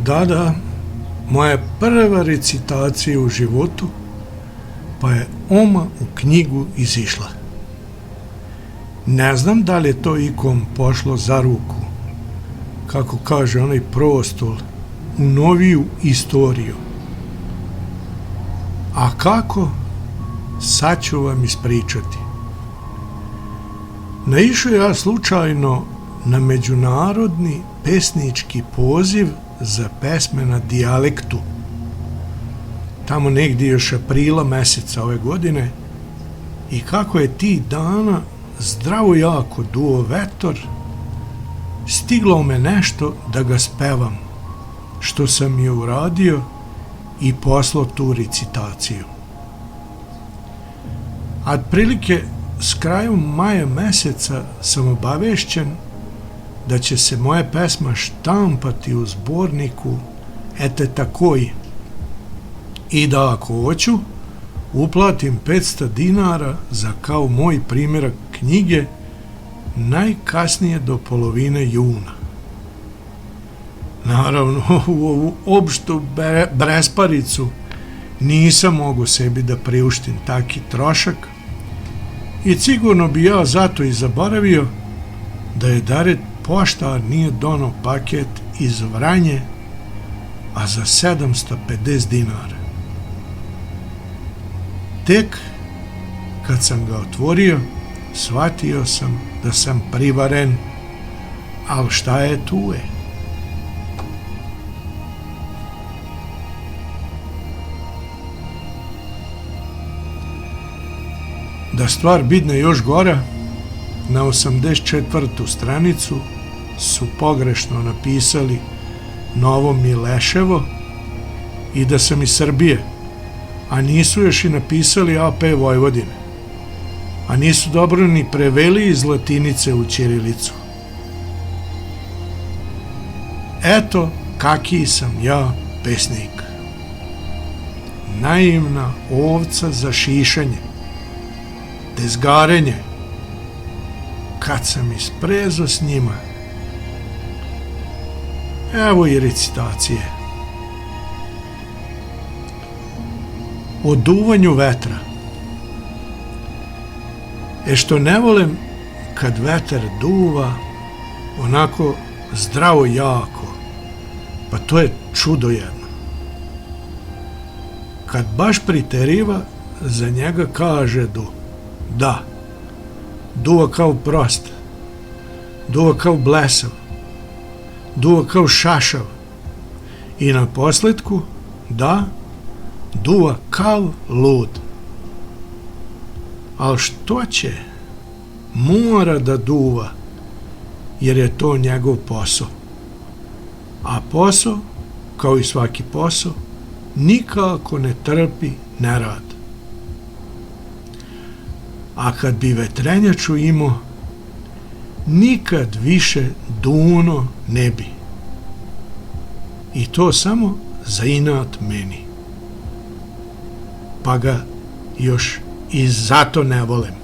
Da, moja prva recitacija u životu, pa je oma u knjigu izišla. Ne znam da li je to ikom pošlo za ruku, kako kaže onaj prostol, u noviju istoriju. A kako, sad ću vam ispričati. Naišao ja slučajno na međunarodni pesnički poziv za pesme na dijalektu. Tamo negdje još aprila meseca ove godine, i kako je tih dana zdravo jako duo vetor, stiglo me nešto da ga spevam, što sam je uradio i poslao tu recitaciju. A otprilike s krajom maja meseca sam obavešćen da će se moja pesma štampati u zborniku Ete takoj, i da ako hoću uplatim 500 dinara za kao moj primjerak knjige najkasnije do polovine juna. Naravno, u ovu opštu bresparicu nisam mogu sebi da priuštim taki trošak i sigurno bi ja zato i zaboravio da je Daret poštar nije donao paket iz Vranje, a za 750 dinara. Tek kad sam ga otvorio, shvatio sam da sam privaren, ali šta je tu je? Da stvar bidne još gora, na 84. stranicu su pogrešno napisali Novo Mileševo i da sam iz Srbije, a nisu još i napisali AP Vojvodine, a nisu dobro ni preveli iz latinice u ćirilicu. Eto kaki sam ja pesnik. Naivna ovca za šišanje, tezgarenje. Kad sam isprezo s njima. Evo i recitacije. O duvanju vetra. Što ne volim kad vetar duva onako zdravo jako, pa to je čudo jedno. Kad baš priteriva, za njega kaže da, duva kao prost, duva kao blesav, duva kao šašav i na posledku duva kao lud. Ali što će? Mora da duva, jer je to njegov posao. A posao, kao i svaki posao, nikako ne trpi nerad. A kad bi vetrenjaču imao, nikad više duno ne bi. I to samo za inat meni. Pa ga još i zato ne volim.